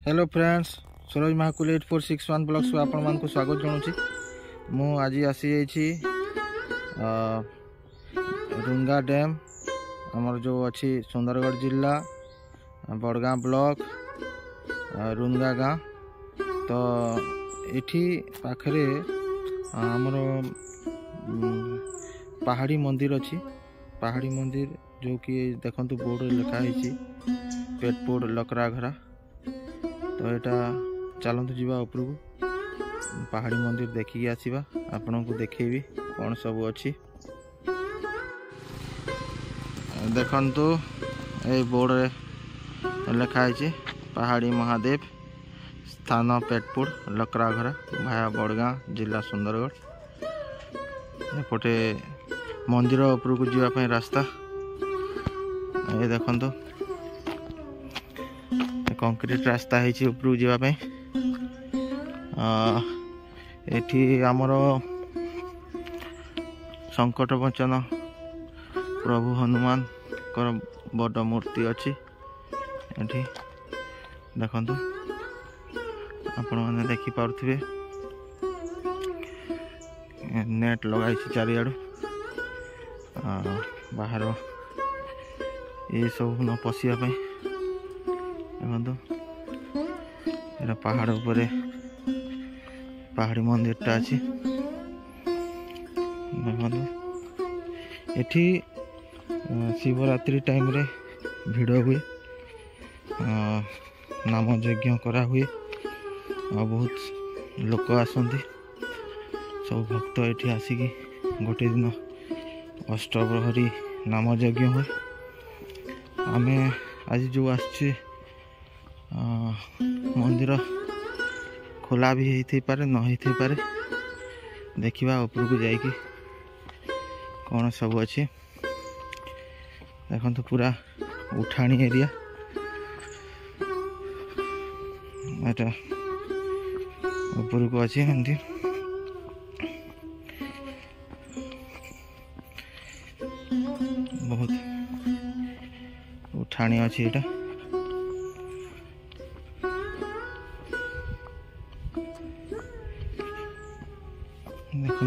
Hello friends, Saroj महाकुल 8461 blogs को आपण मान स्वागत जनाऊँ। मु आज आसी रुंगा डैम आमर जो अच्छी सुंदरगढ़ जिला बड़गाँ ब्लॉक रुंगा गाँ। तो ये पाखरे आमर पहाड़ी मंदिर अच्छी। पहाड़ी मंदिर जो कि देखो बोर्ड लिखाई पेटपुर लकराघरा। तो यहाँ चलतु जावा उपरकू पहाड़ी मंदिर देखिकी आसवा। आपण को देखेबी कौन सब अच्छी देखु। ये बोर्ड लिखाई पहाड़ी महादेव स्थान पेटपुर लकराघरा भाया बड़गाँ जिला सुंदरगढ़। एपटे मंदिर उपरकू जावाई रास्ता ये देखो कंक्रीट रास्ता है उपरकू जावाई। एठी आमर संकट मोचन प्रभु हनुमान बड़ मूर्ति अच्छी। एठी देखंतु आपण मैंने देखी पारुथिबे नेट लगाई चारियाडू बाहर ये सब न पशिया देखो। ये पहाड़ उपरे पहाड़ी मंदिर टा अच्छी देखो। एठी शिवरात्रि टाइम रे भिड़ हुए नाम यज्ञ करा हुए और बहुत लोक आसंती सब भक्त एठी आसिकी गोटे दिन अष्टप्रहरी नाम यज्ञ हुए। आमे आज जो आसचे मंदिर खोला भी होती पारे न होती पारे देखिबा उपरकू जाइकी कौन सब अच्छे देखो। पूरा उठाणी एरिया एटा उपरकू अच्छी एमती बहुत उठाणी अच्छी। एटा देखो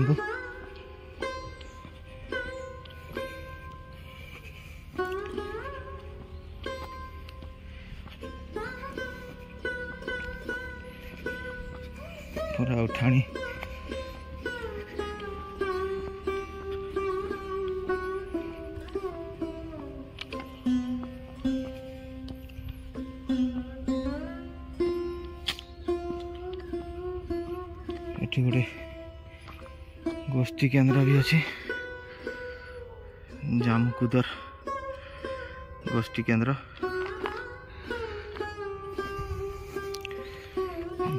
पूरा उठाणी एटी गोटे गोष्ठी केंद्र भी अच्छी जामकुदर गोष्ठी केंद्र।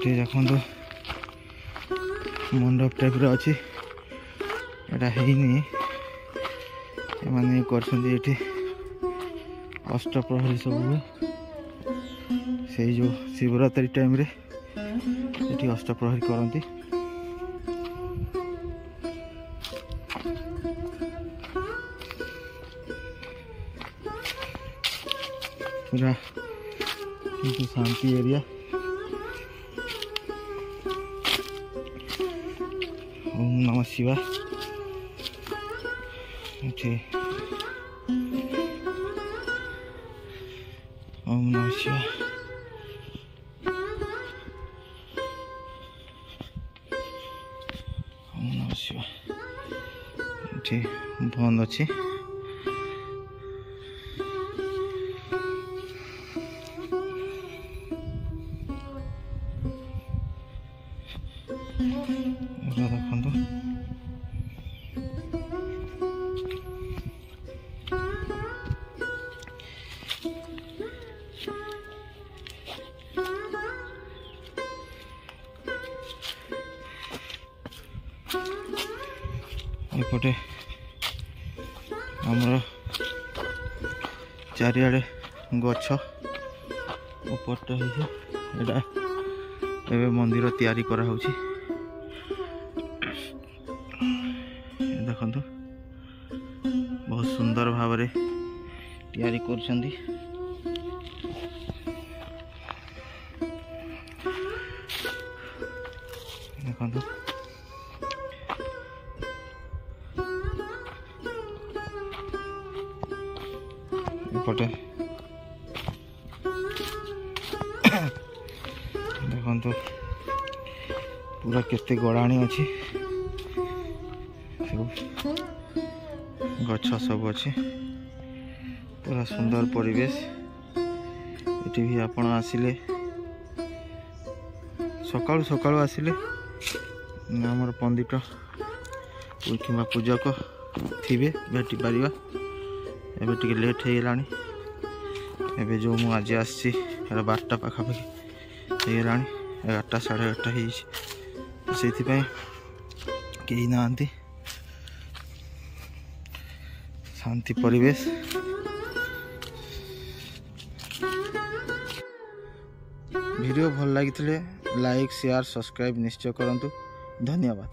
देखो मंडप टाइप अच्छी एटा है कर अष्टप्रहरी सब हुए से जो शिवरात्रि टाइम रे ये अष्टप्रहरी करती। पूरा शांति एरिया। ओम नमः शिवाय। ओम नमः शिवाय। ओम नमः शिवाय। बंद अच्छी देखो। एपटे आमर चारिआडे गछ उपरटा है एवं मंदिर तैयारी करा होची। देखो बहुत सुंदर भाव तैयारी कर ଦେଖନ୍ତୁ ଏପଟେ ଦେଖନ୍ତୁ पूरा केते गड़ाणी अच्छी सब गछ सब अच्छे पूरा सुंदर परिवेश ये भी आपण आसिले सकाळु सकाळु आसिले आमर पंडित कि पूजक थे भेटी पारिबा एबे टिके लेट हो गलानी एबे जो मु आज आसी 12टा पाखापाखि हो गलानी 11टा 11:30 हो से कहीं ना शांति परिवेश। वीडियो भल लगी लाइक शेयर सब्सक्राइब निश्चय करंतु। धन्यवाद।